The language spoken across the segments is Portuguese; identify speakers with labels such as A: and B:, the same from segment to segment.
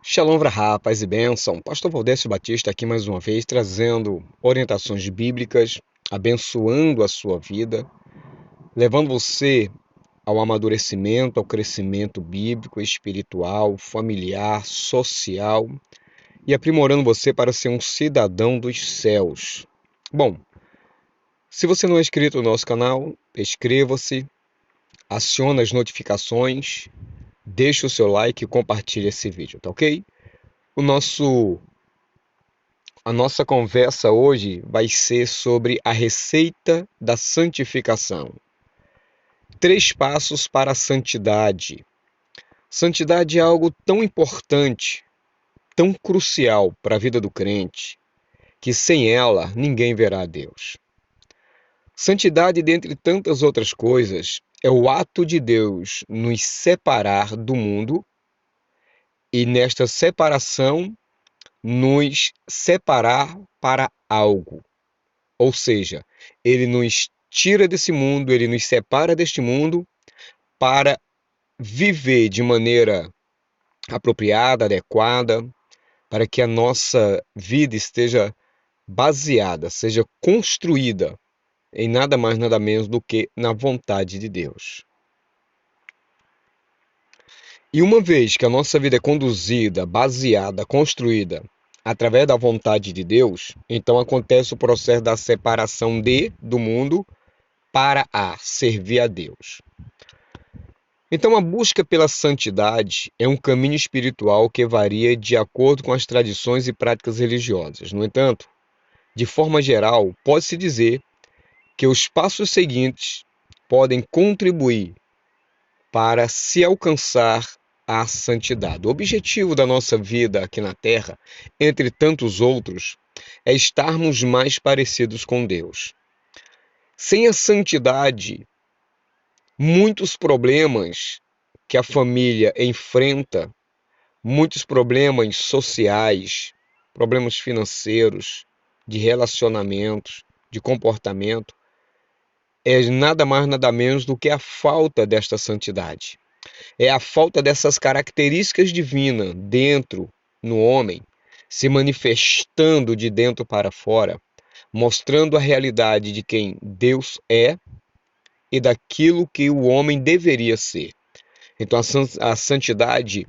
A: Shalom Vrahá, paz e bênção. Pastor Valdécio Batista aqui mais uma vez, trazendo orientações bíblicas, abençoando a sua vida, levando você ao amadurecimento, ao crescimento bíblico, espiritual, familiar, social e aprimorando você para ser um cidadão dos céus. Bom, se você não é inscrito no nosso canal, inscreva-se, acione as notificações, deixe o seu like e compartilhe esse vídeo, tá ok? A nossa conversa hoje vai ser sobre a receita da santificação. 3 passos para a santidade. Santidade é algo tão importante, tão crucial para a vida do crente, que sem ela ninguém verá a Deus. Santidade, dentre tantas outras coisas, é o ato de Deus nos separar do mundo e nesta separação nos separar para algo. Ou seja, ele nos tira desse mundo, ele nos separa deste mundo para viver de maneira apropriada, adequada, para que a nossa vida esteja baseada, seja construída em nada mais, nada menos do que na vontade de Deus. E uma vez que a nossa vida é conduzida, baseada, construída através da vontade de Deus, então acontece o processo da separação do mundo para servir a Deus. Então, a busca pela santidade é um caminho espiritual que varia de acordo com as tradições e práticas religiosas. No entanto, de forma geral, pode-se dizer que os passos seguintes podem contribuir para se alcançar a santidade. O objetivo da nossa vida aqui na Terra, entre tantos outros, é estarmos mais parecidos com Deus. Sem a santidade, muitos problemas que a família enfrenta, muitos problemas sociais, problemas financeiros, de relacionamentos, de comportamento, é nada mais nada menos do que a falta desta santidade. É a falta dessas características divinas dentro no homem, se manifestando de dentro para fora, mostrando a realidade de quem Deus é e daquilo que o homem deveria ser. Então, a santidade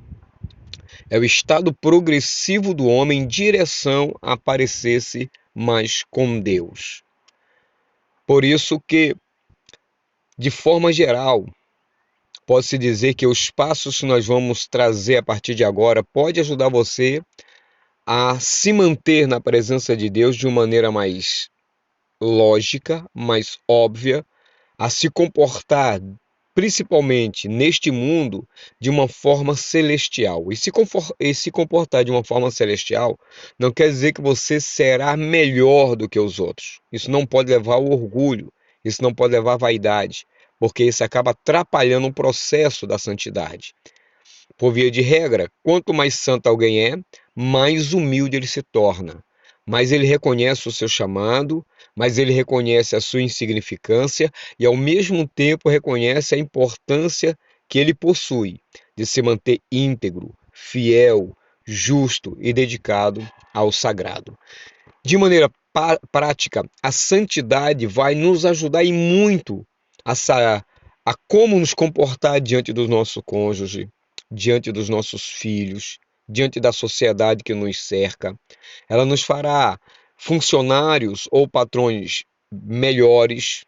A: é o estado progressivo do homem em direção a parecer-se mais com Deus. Por isso que, de forma geral, pode-se dizer que os passos que nós vamos trazer a partir de agora pode ajudar você a se manter na presença de Deus de uma maneira mais lógica, mais óbvia, a se comportar, principalmente neste mundo, de uma forma celestial. E se comportar de uma forma celestial não quer dizer que você será melhor do que os outros. Isso não pode levar ao orgulho, isso não pode levar à vaidade, porque isso acaba atrapalhando o processo da santidade. Por via de regra, quanto mais santo alguém é, mais humilde ele se torna. Mas ele reconhece o seu chamado, mas ele reconhece a sua insignificância e, ao mesmo tempo, reconhece a importância que ele possui de se manter íntegro, fiel, justo e dedicado ao sagrado. De maneira prática, a santidade vai nos ajudar e muito a como nos comportar diante do nosso cônjuge, diante dos nossos filhos, diante da sociedade que nos cerca. Ela nos fará funcionários ou patrões melhores,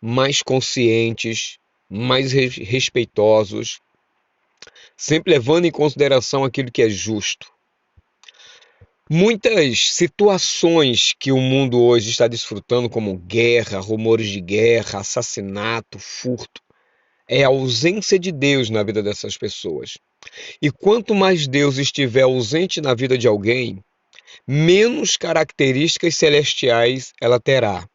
A: mais conscientes, mais respeitosos, sempre levando em consideração aquilo que é justo. Muitas situações que o mundo hoje está desfrutando, como guerra, rumores de guerra, assassinato, furto, é a ausência de Deus na vida dessas pessoas. E quanto mais Deus estiver ausente na vida de alguém, menos características celestiais ela terá.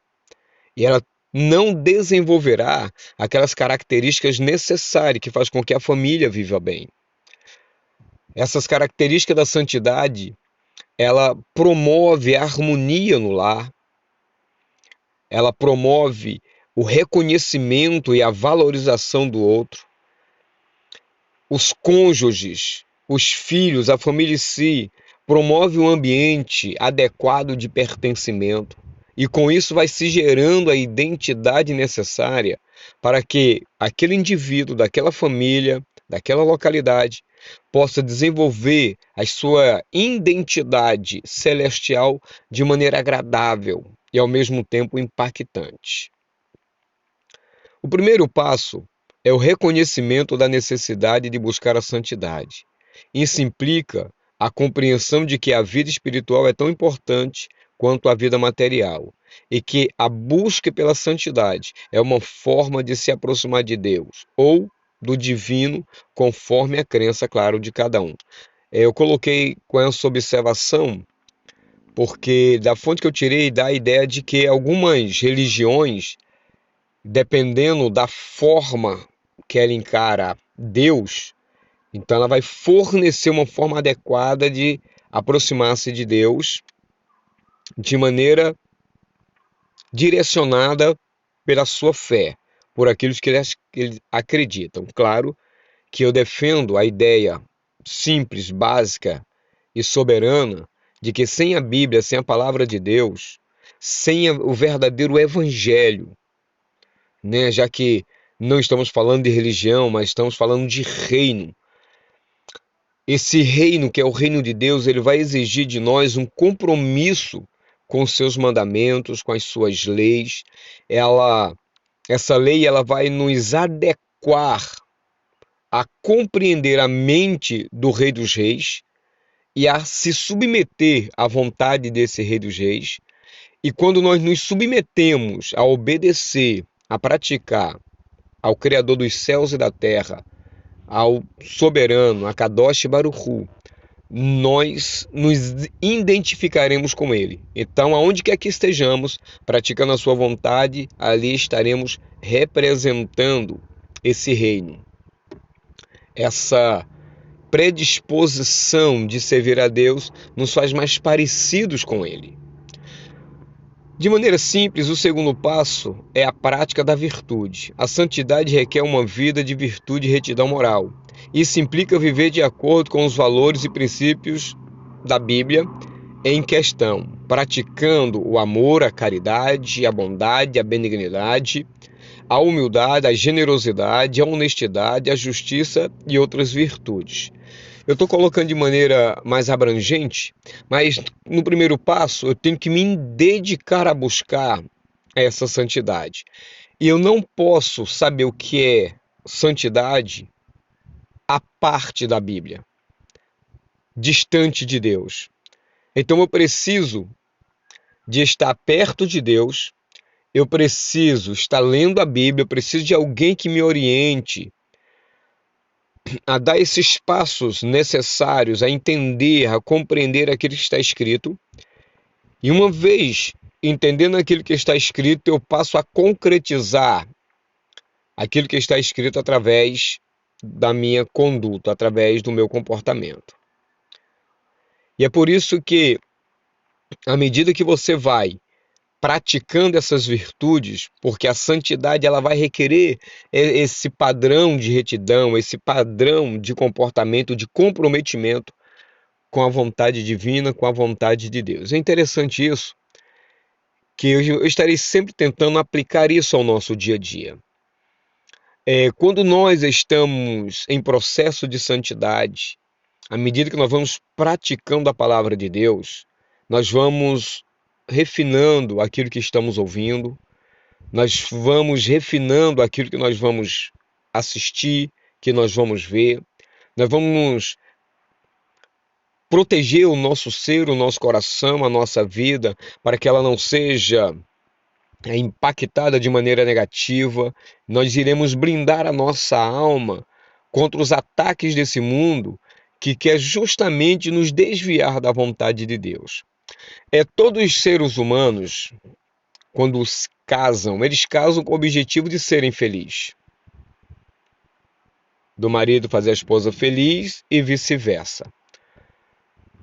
A: E ela não desenvolverá aquelas características necessárias que faz com que a família viva bem. Essas características da santidade, ela promove a harmonia no lar, ela promove o reconhecimento e a valorização do outro. Os cônjuges os filhos, a família em si, promove um ambiente adequado de pertencimento. E com isso vai se gerando a identidade necessária para que aquele indivíduo, daquela família, daquela localidade, possa desenvolver a sua identidade celestial de maneira agradável e ao mesmo tempo impactante. O primeiro passo é o reconhecimento da necessidade de buscar a santidade. Isso implica a compreensão de que a vida espiritual é tão importante quanto a vida material e que a busca pela santidade é uma forma de se aproximar de Deus ou do divino, conforme a crença, claro, de cada um. Eu coloquei com essa observação porque da fonte que eu tirei dá a ideia de que algumas religiões, dependendo da forma que ela encara Deus, então ela vai fornecer uma forma adequada de aproximar-se de Deus de maneira direcionada pela sua fé, por aquilo que eles acreditam. Claro que eu defendo a ideia simples, básica e soberana de que sem a Bíblia, sem a palavra de Deus, sem o verdadeiro evangelho, né, já que não estamos falando de religião, mas estamos falando de reino. Esse reino, que é o reino de Deus, ele vai exigir de nós um compromisso com os seus mandamentos, com as suas leis. Essa lei, ela vai nos adequar a compreender a mente do Rei dos Reis e a se submeter à vontade desse Rei dos Reis. E quando nós nos submetemos a obedecer, a praticar ao Criador dos céus e da terra, ao soberano, a Kadosh Baruch Hu, nós nos identificaremos com ele. Então, aonde quer que estejamos, praticando a sua vontade, ali estaremos representando esse reino. Essa predisposição de servir a Deus nos faz mais parecidos com ele. De maneira simples, o segundo passo é a prática da virtude. A santidade requer uma vida de virtude e retidão moral. Isso implica viver de acordo com os valores e princípios da Bíblia em questão, praticando o amor, a caridade, a bondade, a benignidade, a humildade, a generosidade, a honestidade, a justiça e outras virtudes. Eu estou colocando de maneira mais abrangente, mas no primeiro passo eu tenho que me dedicar a buscar essa santidade. E eu não posso saber o que é santidade à parte da Bíblia, distante de Deus. Então eu preciso de estar perto de Deus, eu preciso estar lendo a Bíblia, eu preciso de alguém que me oriente a dar esses passos necessários, a entender, a compreender aquilo que está escrito. E uma vez entendendo aquilo que está escrito, eu passo a concretizar aquilo que está escrito através da minha conduta, através do meu comportamento. E é por isso que, à medida que você vai praticando essas virtudes, porque a santidade ela vai requerer esse padrão de retidão, esse padrão de comportamento, de comprometimento com a vontade divina, com a vontade de Deus. É interessante isso, que eu estarei sempre tentando aplicar isso ao nosso dia a dia. Quando nós estamos em processo de santidade, à medida que nós vamos praticando a palavra de Deus, nós vamos refinando aquilo que estamos ouvindo, nós vamos refinando aquilo que nós vamos assistir, que nós vamos ver, nós vamos proteger o nosso ser, o nosso coração, a nossa vida, para que ela não seja impactada de maneira negativa. Nós iremos blindar a nossa alma contra os ataques desse mundo que quer justamente nos desviar da vontade de Deus. Todos os seres humanos, quando se casam, eles casam com o objetivo de serem felizes. Do marido fazer a esposa feliz e vice-versa.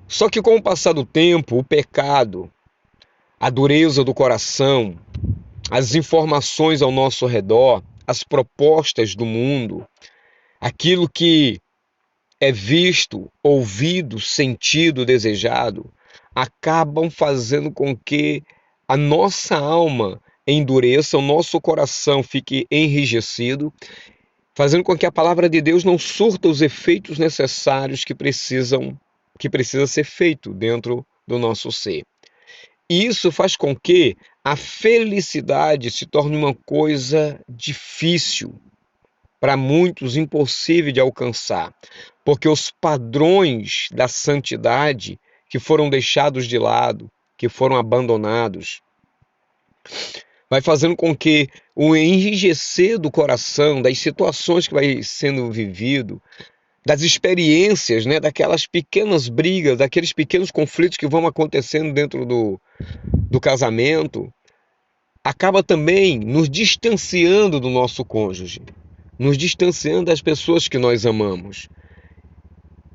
A: Só que com o passar do tempo, o pecado, a dureza do coração, as informações ao nosso redor, as propostas do mundo, aquilo que é visto, ouvido, sentido, desejado, acabam fazendo com que a nossa alma endureça, o nosso coração fique enrijecido, fazendo com que a palavra de Deus não surta os efeitos necessários que precisa ser feito dentro do nosso ser. E isso faz com que a felicidade se torne uma coisa difícil, para muitos impossível de alcançar, porque os padrões da santidade que foram deixados de lado, que foram abandonados, vai fazendo com que o enrijecer do coração, das situações que vai sendo vivido, das experiências, né, daquelas pequenas brigas, daqueles pequenos conflitos que vão acontecendo dentro do casamento, acaba também nos distanciando do nosso cônjuge, nos distanciando das pessoas que nós amamos.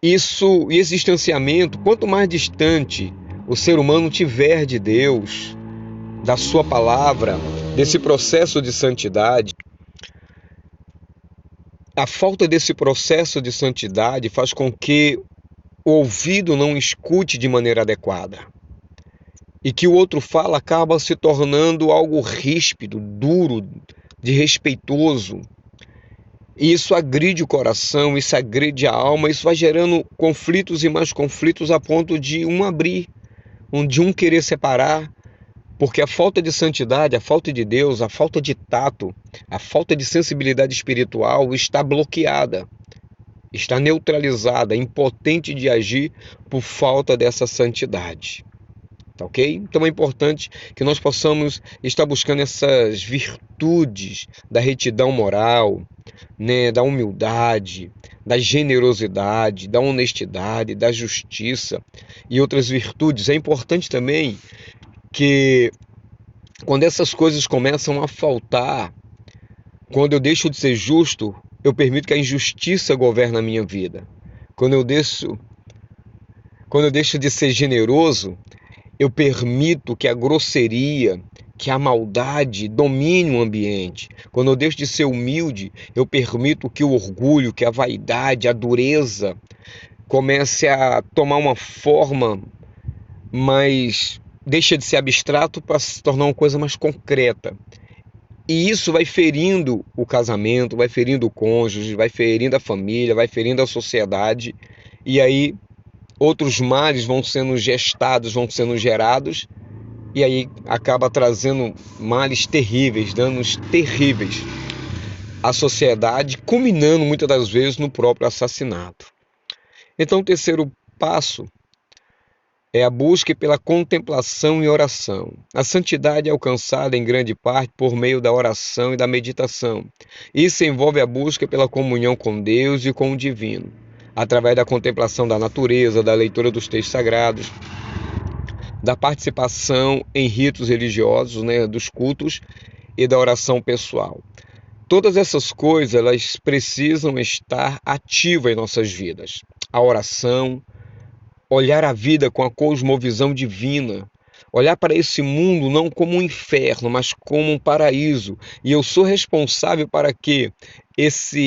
A: Esse distanciamento, quanto mais distante o ser humano tiver de Deus, da sua palavra, desse processo de santidade, a falta desse processo de santidade faz com que o ouvido não escute de maneira adequada. E que o outro fala acaba se tornando algo ríspido, duro, desrespeitoso. E isso agride o coração, isso agride a alma, isso vai gerando conflitos e mais conflitos a ponto de um abrir, de um querer separar, porque a falta de santidade, a falta de Deus, a falta de tato, a falta de sensibilidade espiritual está bloqueada, está neutralizada, impotente de agir por falta dessa santidade. Tá ok? Então é importante que nós possamos estar buscando essas virtudes da retidão moral, né, da humildade, da generosidade, da honestidade, da justiça e outras virtudes. É importante também que quando essas coisas começam a faltar, quando eu deixo de ser justo, eu permito que a injustiça governe a minha vida. Quando eu deixo de ser generoso, eu permito que a grosseria, que a maldade domine o ambiente. Quando eu deixo de ser humilde, eu permito que o orgulho, que a vaidade, a dureza comece a tomar uma forma mais... deixa de ser abstrato para se tornar uma coisa mais concreta. E isso vai ferindo o casamento, vai ferindo o cônjuge, vai ferindo a família, vai ferindo a sociedade. E aí outros males vão sendo gestados, vão sendo gerados, e aí acaba trazendo males terríveis, danos terríveis à sociedade, culminando muitas das vezes no próprio assassinato. Então, o terceiro passo é a busca pela contemplação e oração. A santidade é alcançada em grande parte por meio da oração e da meditação. Isso envolve a busca pela comunhão com Deus e com o divino, através da contemplação da natureza, da leitura dos textos sagrados, da participação em ritos religiosos, né, dos cultos e da oração pessoal. Todas essas coisas, elas precisam estar ativas em nossas vidas. A oração, olhar a vida com a cosmovisão divina, olhar para esse mundo não como um inferno, mas como um paraíso. E eu sou responsável para que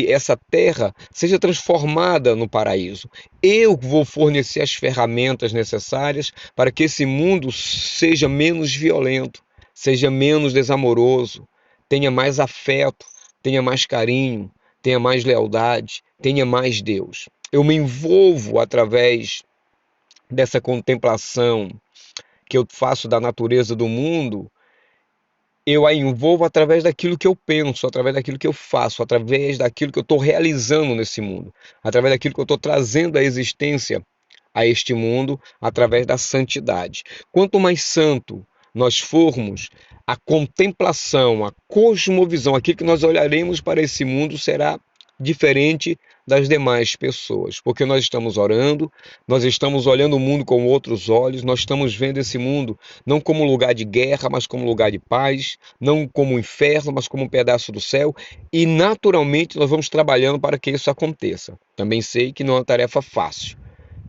A: essa terra seja transformada no paraíso. Eu vou fornecer as ferramentas necessárias para que esse mundo seja menos violento, seja menos desamoroso, tenha mais afeto, tenha mais carinho, tenha mais lealdade, tenha mais Deus. Eu me envolvo através dessa contemplação que eu faço da natureza do mundo, eu a envolvo através daquilo que eu penso, através daquilo que eu faço, através daquilo que eu estou realizando nesse mundo, através daquilo que eu estou trazendo à existência a este mundo, através da santidade. Quanto mais santo nós formos, a contemplação, a cosmovisão, aquilo que nós olharemos para esse mundo será diferente das demais pessoas, porque nós estamos orando, nós estamos olhando o mundo com outros olhos, nós estamos vendo esse mundo não como lugar de guerra, mas como lugar de paz, não como um inferno, mas como um pedaço do céu, e naturalmente nós vamos trabalhando para que isso aconteça. Também sei que não é uma tarefa fácil,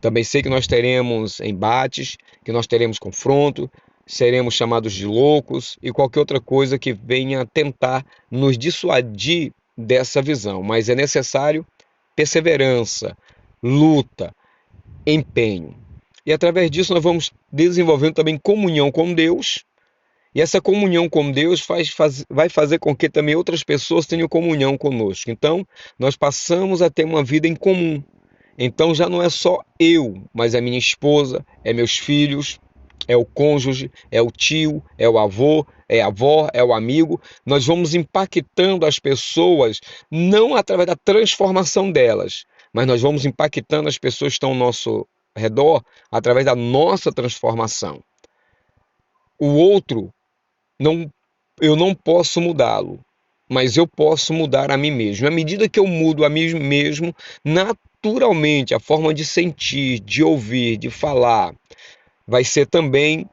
A: também sei que nós teremos embates, que nós teremos confronto, seremos chamados de loucos e qualquer outra coisa que venha tentar nos dissuadir dessa visão, mas é necessário perseverança, luta, empenho. E através disso nós vamos desenvolvendo também comunhão com Deus. E essa comunhão com Deus vai fazer com que também outras pessoas tenham comunhão conosco. Então, nós passamos a ter uma vida em comum. Então, já não é só eu, mas a minha esposa, é meus filhos, é o cônjuge, é o tio, é o avô, é a avó, é o amigo. Nós vamos impactando as pessoas, não através da transformação delas, mas nós vamos impactando as pessoas que estão ao nosso redor através da nossa transformação. O outro, eu não posso mudá-lo, mas eu posso mudar a mim mesmo. À medida que eu mudo a mim mesmo, naturalmente a forma de sentir, de ouvir, de falar, vai ser também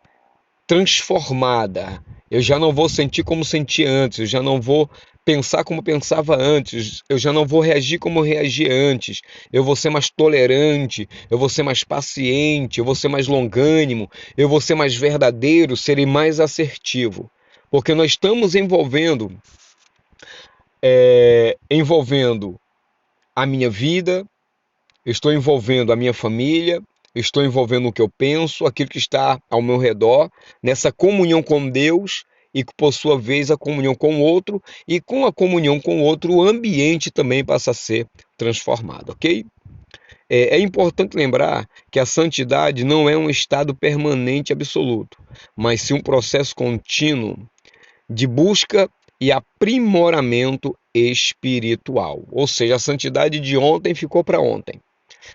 A: transformada. Eu já não vou sentir como sentia antes, eu já não vou pensar como pensava antes, eu já não vou reagir como reagia antes, eu vou ser mais tolerante, eu vou ser mais paciente, eu vou ser mais longânimo, eu vou ser mais verdadeiro, serei mais assertivo. Porque nós estamos envolvendo a minha vida, eu estou envolvendo a minha família, eu estou envolvendo o que eu penso, aquilo que está ao meu redor, nessa comunhão com Deus e, por sua vez, a comunhão com o outro, e com a comunhão com o outro, o ambiente também passa a ser transformado, ok? É importante lembrar que a santidade não é um estado permanente absoluto, mas sim um processo contínuo de busca e aprimoramento espiritual. Ou seja, a santidade de ontem ficou para ontem.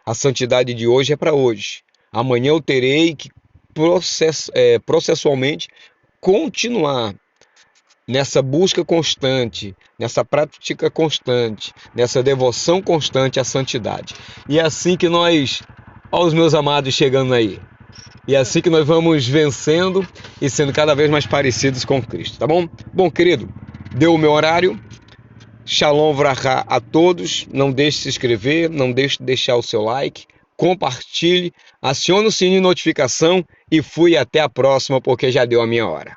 A: A santidade de hoje é para hoje. Amanhã eu terei que processualmente continuar nessa busca constante, nessa prática constante, nessa devoção constante à santidade. E é assim que nós, ó os meus amados chegando aí, e é assim que nós vamos vencendo e sendo cada vez mais parecidos com Cristo, tá bom? Bom, querido, deu o meu horário. Shalom vrachá a todos. Não deixe de se inscrever, não deixe de deixar o seu like, compartilhe, acione o sininho de notificação e fui até a próxima, porque já deu a minha hora.